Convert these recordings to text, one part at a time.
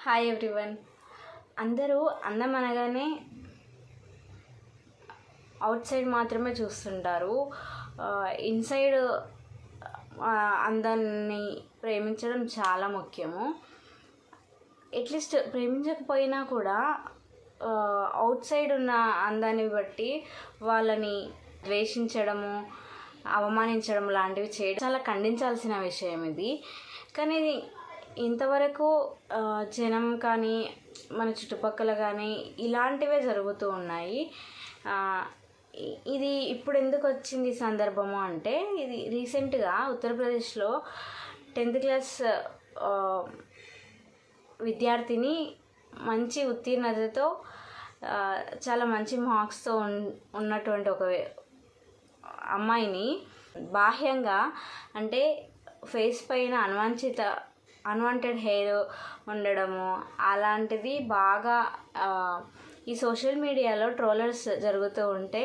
Hi everyone. అందరూ అందం అనగానే అవుట్ సైడ్ మాత్రమే చూస్తుంటారు. ఇన్సైడ్ అందాన్ని ప్రేమించడం చాలా ముఖ్యము. అట్లీస్ట్ ప్రేమించకపోయినా కూడా అవుట్ సైడ్ ఉన్న అందాన్ని బట్టి వాళ్ళని ద్వేషించడము, అవమానించడం లాంటివి చేయడం చాలా ఖండించాల్సిన విషయం ఇది. కానీ ఇంతవరకు జనం కానీ మన చుట్టుపక్కల కానీ ఇలాంటివే జరుగుతూ ఉన్నాయి. ఇది ఇప్పుడు ఎందుకు వచ్చింది సందర్భము అంటే, ఇది రీసెంట్గా ఉత్తరప్రదేశ్లో 10th క్లాస్ విద్యార్థిని మంచి ఉత్తీర్ణతతో చాలా మంచి మార్క్స్తో ఉన్నటువంటి ఒక అమ్మాయిని బాహ్యంగా అంటే ఫేస్ పైన అన్వాంటెడ్ హెయిర్ ఉండడము అలాంటిది బాగా ఈ సోషల్ మీడియాలో ట్రోలర్స్ జరుగుతూ ఉంటే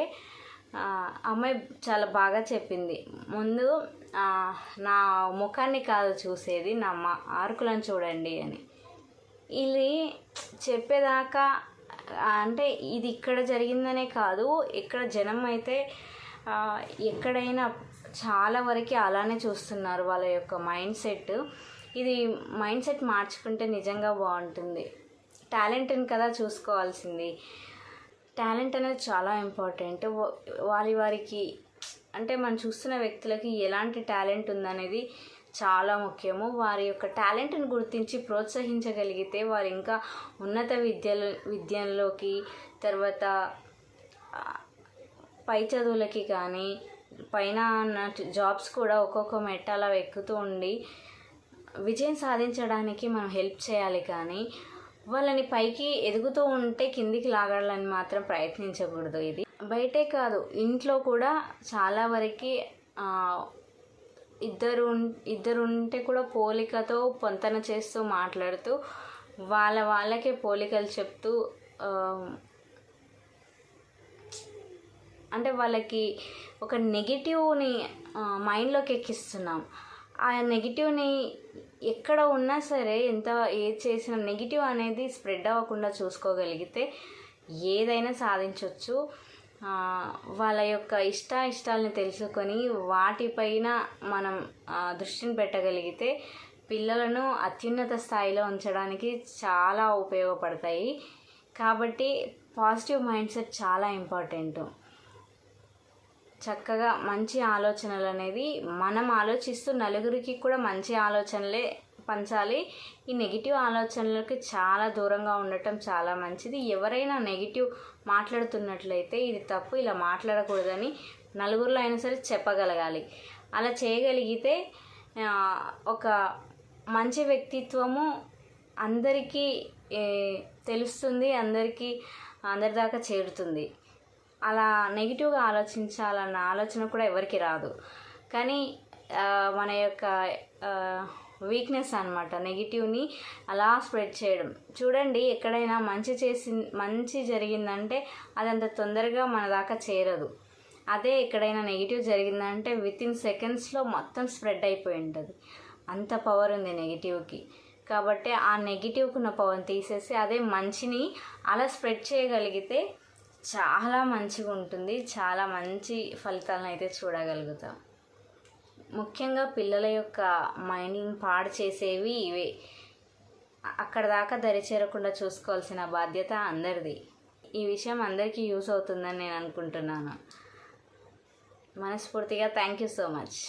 అమ్మాయి చాలా బాగా చెప్పింది, ముందు నా ముఖాన్ని కాదు చూసేది, నా మార్కులను చూడండి అని. ఇది చెప్పేదాకా అంటే ఇది ఇక్కడ జరిగిందనే కాదు, ఇక్కడ జనం అయితే ఎక్కడైనా చాలా వరకు అలానే చూస్తున్నారు. వాళ్ళ యొక్క మైండ్ సెట్, ఇది మైండ్ సెట్ మార్చుకుంటే నిజంగా బాగుంటుంది. టాలెంట్ని కదా చూసుకోవాల్సింది. టాలెంట్ అనేది చాలా ఇంపార్టెంట్. వారికి అంటే మనం చూస్తున్న వ్యక్తులకి ఎలాంటి టాలెంట్ ఉందనేది చాలా ముఖ్యము. వారి యొక్క టాలెంట్ని గుర్తించి ప్రోత్సహించగలిగితే వారు ఇంకా ఉన్నత విద్యల్లోకి తర్వాత పై చదువులకి కానీ పైన జాబ్స్ కూడా ఒక్కొక్క మెట్టాల ఎక్కుతూ ఉండి విజయం సాధించడానికి మనం హెల్ప్ చేయాలి. కానీ వాళ్ళని పైకి ఎదుగుతూ ఉంటే కిందికి లాగాలని మాత్రం ప్రయత్నించకూడదు. ఇది బయటే కాదు, ఇంట్లో కూడా చాలా వరకు ఇద్దరు ఉంటే కూడా పోలికతో పొంతన చేస్తూ మాట్లాడుతూ వాళ్ళకే పోలికలు చెప్తూ అంటే వాళ్ళకి ఒక నెగిటివ్ని మైండ్లోకి ఎక్కిస్తున్నాం. ఆ నెగిటివ్ని ఎక్కడ ఉన్నా సరే ఎంత ఏది చేసినా నెగిటివ్ అనేది స్ప్రెడ్ అవ్వకుండా చూసుకోగలిగితే ఏదైనా సాధించవచ్చు. వాళ్ళ యొక్క ఇష్టాలని తెలుసుకొని వాటిపైన మనం దృష్టిని పెట్టగలిగితే పిల్లలను అత్యున్నత స్థాయిలో ఉంచడానికి చాలా ఉపయోగపడతాయి. కాబట్టి పాజిటివ్ మైండ్ సెట్ చాలా ఇంపార్టెంట్. చక్కగా మంచి ఆలోచనలు అనేది మనం ఆలోచిస్తూ నలుగురికి కూడా మంచి ఆలోచనలే పంచాలి. ఈ నెగిటివ్ ఆలోచనలకి చాలా దూరంగా ఉండటం చాలా మంచిది. ఎవరైనా నెగిటివ్ మాట్లాడుతున్నట్లయితే ఇది తప్పు, ఇలా మాట్లాడకూడదని నలుగురిలో అయినా సరే చెప్పగలగాలి. అలా చేయగలిగితే ఒక మంచి వ్యక్తిత్వము అందరికీ తెలుస్తుంది, అందరి దాకా చేరుతుంది. అలా నెగిటివ్గా ఆలోచించాలన్న ఆలోచన కూడా ఎవరికి రాదు. కానీ మన యొక్క వీక్నెస్ అన్నమాట నెగిటివ్ని అలా స్ప్రెడ్ చేయడం. చూడండి, ఎక్కడైనా మంచి జరిగిందంటే అదంత తొందరగా మన దాకా చేరదు. అదే ఎక్కడైనా నెగిటివ్ జరిగిందంటే వితిన్ సెకండ్స్లో మొత్తం స్ప్రెడ్ అయిపోయి ఉంటుంది. అంత పవర్ ఉంది నెగిటివ్కి. కాబట్టి ఆ నెగిటివ్కి ఉన్న పవర్ని తీసేసి అదే మంచిని అలా స్ప్రెడ్ చేయగలిగితే చాలా మంచిగా ఉంటుంది. చాలా మంచి ఫలితాలను అయితే చూడగలుగుతాం. ముఖ్యంగా పిల్లల యొక్క మైండ్ని పాడు చేసేవి ఇవే. అక్కడ దాకా దరిచేరకుండా చూసుకోవాల్సిన బాధ్యత అందరిది. ఈ విషయం అందరికీ యూస్ అవుతుందని నేను అనుకుంటున్నాను. మనస్ఫూర్తిగా థ్యాంక్ యూ సో మచ్.